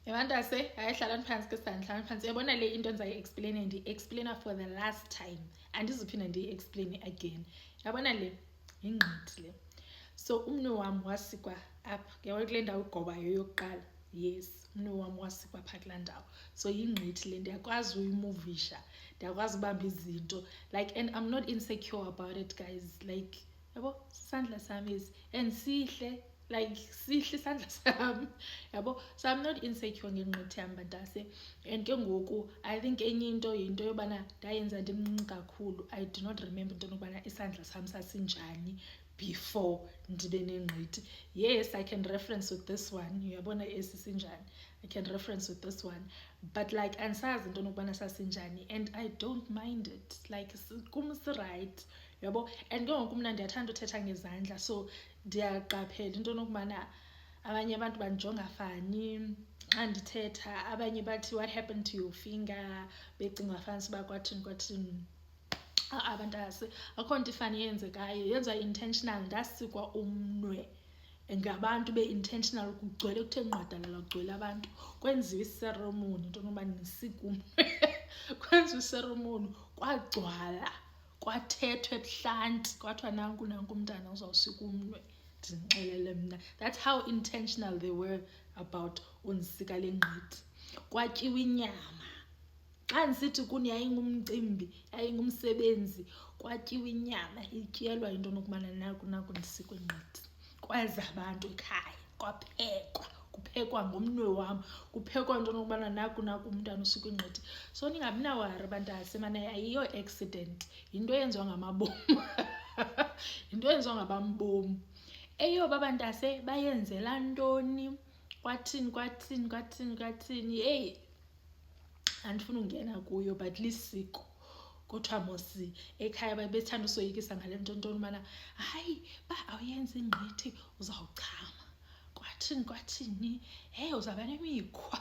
Yabantase ayihlalani phansi ke sidlalani phansi. Yabona le into endizayi-explain ndi-explainer for the last time. Andizuphinda ndiyi-explain again. Yabona le yingqithi le. So umnwe wam wasikwa apha. Yabona kule ndawo igobayo yokuqala. Yes, umnwe wam wasikwa phaa kulaa ndawo. So yingqithi le, ndiyakwazi uyimuvisha. Ndiyakwazi ubamba izinto. Like, and I'm not insecure about it, guys. Like, yabo, sandla sam esi. And sihle. Like, sihle isandla sam. Yabo, so I'm not insecure ngenqithi yam bantase. And ke ngoku, I think enye into yinto yobana ndayenza ndimncinci kakhulu. I do not remember into yokubana isandla sam sasinjani before ndibe nengqithi. Yes, I can reference with this one. Uyabona esi sinjani. I can reference with this one. But like ansazi into nokubana sasinjani, and I don't mind it. Like kum right. Yabo, and ke ngoku mna ndiyathanda uthetha ngezandla. So ndiyaqaphela into nokubana abanye abantu bandijonga fani xa ndithetha, abanye bathi what happened to your finger, becinga fanisi uba kwathini. Abantase akho nto ifani yenzekayo, yenziwa intentional. Ndasikwa umnwe ngabantu be-intentional, kugcwele kuthe nqwadalala kugcwele abantu, kwenziwa iseremoni into yokuba nisike umnwe. Kwenziwa iseremoni, kwagcwala, kwathethwa ebuhlanti, kwathiwa nanku umntana uzawusika umnwe. Ndinixelele mna, that's how intentional they were about undisika le ngqithi. Kwatyiwa inyama. Xa ndisithi kuni yayingumcimbi, yayingumsebenzi, kwatyiwa inyama, ityelwa into nokubana naku ndisikwe ingqithi. Kwaza abantu ekhaya, kwaphekwa, kuphekwa ngomnwe wam, kuphekwa into nokubana naku umntana usikwe ingqithi. So ningabi nawari bantase, mana ayiyo accident, yinto eyenziwa ngamabomu. Yinto eyenziwa ngabambomu. Eyoba bantase bayenzela ntoni, kwathini, hey, andifuna ungena kuyo, but lisiko. Kodwa mosi ekhaya babethanda usoyikisa ngale nto ubana hayi ba awuyenzi ingqithi uzawuchama. Kwathini, hey uzawuba nemikhwa.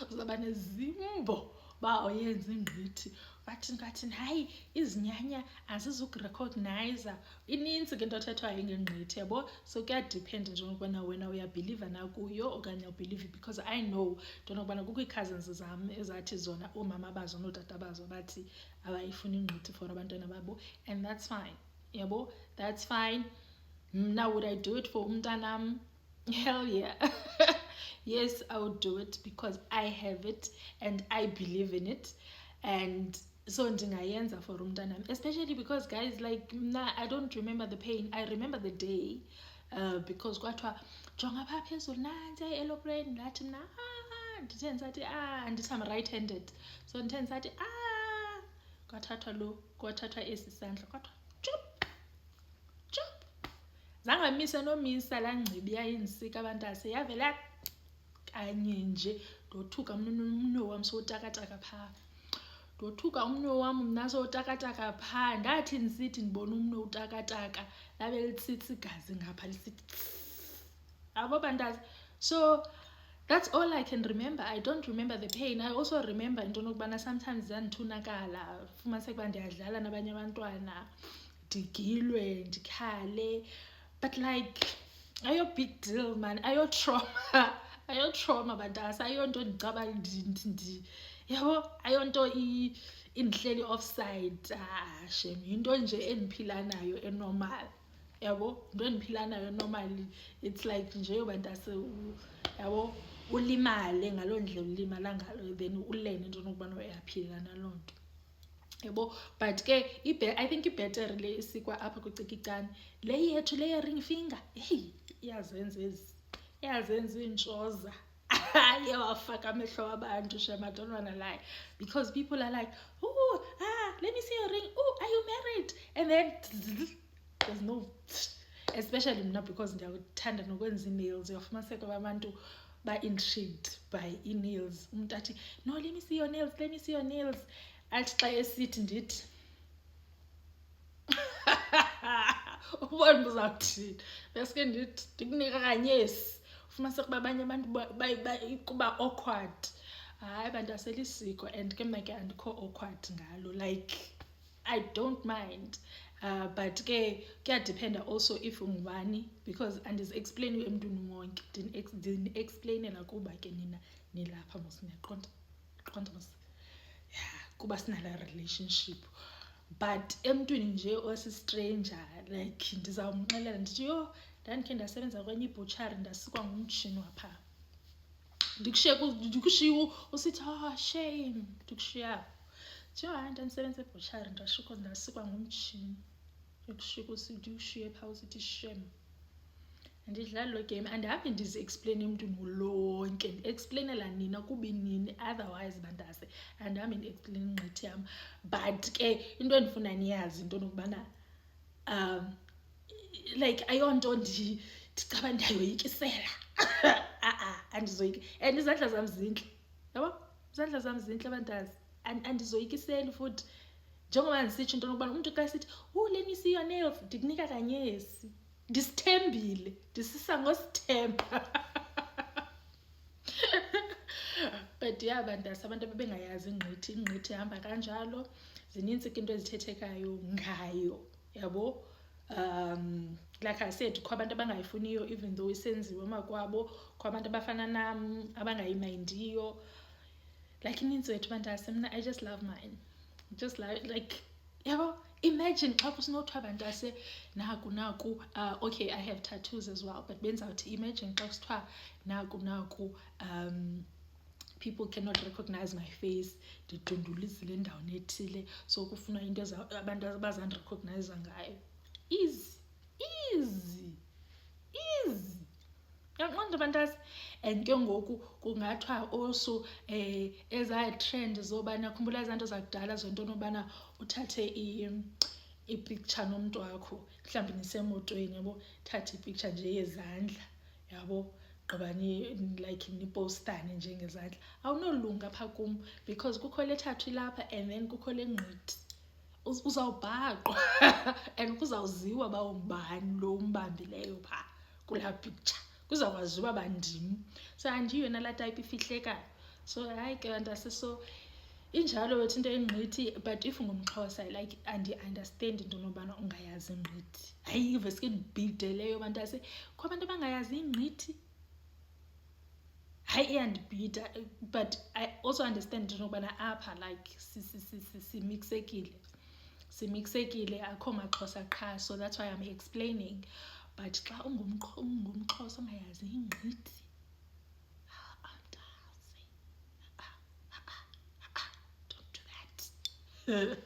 Uzawuba nezimbo ba awuyenzi ingqithi. Kwathini, hayi izinyanya azizukurecognize. Inintsi ke into ethethwayo ngengqithi, yabo. So kuyadiphenda nje ngokubana wena uyabhiliva na kuyo okanye awubhilivi, because I know into nokubana kukho ii-cousins zam ezathi zona oomama bazo nootata bazo bathi abayifuni ingqithi for abantwana babo, and that's fine, yabo, that's fine. Now would I do it for umntanam? Hell yeah. Yes, I would do it because I have it and I believe in it, and so ndingayenza for umntanam, especially because guys, like I don't remember the pain, I remember the day, because kwathiwa jonga phaa phezulu nantsi elopreyini, ndathi mna ndithe ndisathi ndithi I'm right handed, so ndithe ndisathi kwathathwa esi sandla, kwathiwa chup. Zangamise nomisa laa ngcibi yayindisika abantase, yavela kanye nje ndothuka umnwe wam sowutakataka phaa. Ndothuka umnwe wam mna sowutakataka phaa. Ndathi ndisithi ndibona umnwe utakataka labe litsitsa igazi ngapha lisithi. Yabo bantase. So that's all I can remember. I don't remember the pain. I also remember into nokubana sometimes zandithunakala, fumaniseke uba ndiyadlala nabanye abantwana, ndigilwe, ndikhale. But like, ayo big deal man, ayo trauma bantase, ayonto ndicaba yabo, ayonto indihleli offside, shem, yinto nje endiphila nayo enormal, yabo, into endiphila nayo normally. It's like nje bantase, yabo, ulimale ngaloo ndlela ulimala ngalo, then ulene into nokubana uyaphila naloo nto, yabo. But ke I think ibheteri le isikwa apha kwicikicane, le yethu le ye-ring finger, hey, iyazenza iintshoza. Iyawafaka amehlo wabantu, shem, I don't wanna lie, because people are like, let me see your ring, are you married? And then there's no, especially mna because ndiyakuthanda nokwenza ii-nails, uyafumaniseka abantu ba-intrigued by ii-nails. Umntu athi, no, let me see your nails. Athi xa esithi ndithi ubona uba uzawuthini, beske ndithi ndikunika kanyesi. Ufumaniseka uba abanye abantu kuba awkward. Hayi bantaselisiko, and ke mna ke andikho awkward ngalo, like I don't mind. But ke kuyadependa also if ungubani, because andizi-explaini emntwini wonke, ndini-explainela kuba ke nina nilapha mos, niyaqonda mos, kuba sinala relationship. But emntwini nje osistranger, like ndizawumxelela ndithi, yho, ndandikhe ndasebenza kwenye ibhutshari ndasikwa ngumtshini wapha. Ndikushiye usithi, shame, ndikushiya. Nje hayi ndandisebenza ebhutshari ndasikwa ngumtshini. Ndikushiye phaa usithi shame. Andidlali lo game, andihambi ndizi-explaine emntwini lonke, ndi-explainela nina kuba nini, otherwise bantase andihambi ndi-explaine ingqithi yam. But ke into endifuna niyazi into nokubana like ayonto ndicaba ndiyayoyikisela. Andizoyiki, and izandla zam zintle, yabo, izandla zam zintle bantase, andizoyikiseli futhi. Njengoba ndisitsho into nokubana umntu xa sithi, let me see your nails, ndikunika kanyesi, ndisithembile, ndisisa ngosithemba. But yeah bantase, abantu ababengayazi ingqithi ihamba kanjalo. Zinintsi ke into ezithethekayo ngayo, yabo. Like I said, kukho abantu abangayifuniyo even though isenziwe makwabo, kukho abantu abafana nam abangayimayindiyo. Like inintsi wethu bantase, mna I just love mine. Just like, yabo, imagine xa kusinothiwa bantase naku okay, I have tattoos as well, but benzawuthi imagine xa kusithiwa naku people cannot recognize my face, ndidundulizile endaweni ethile, so kufunwa into abantu abazandirecognize ngayo. Easy. Yaqonda bantase. And ke ngoku kungathiwa also eza trend zobana, khumbula ezaa nto zakudala zento nobana uthathe i-picture nomntu wakho, mhlawumbi nisemotweni, yabo, thathe i-picture nje yezandla, yabo, gqiba like nipostane nje ngezandla. Awunolunga phaa kum, because kukho le tattoo ilapha and then kukho le ngqithi. Uzawubhaqwa and kuzawuziwa uba ungubani lo umbambileyo phaa kulaa picture, kuzawukwaziwa uba ndim. So andiyo nalaa type ifihlekayo. So hayi ke bantase, so injalo wethu into yengqithi. But if ungumXhosa, like andi-understand into nobana ungayazi ingqithi. Hayi iveske ndibhideleyo bantase, kukho abantu abangayazi ingqithi. Hayi iyandibhida, but I also understand into nobana apha like simixekile, akho maXhosa qha, so that's why I'm explaining. But xa ungumXhosa ungayazi ingqithi, don't do that.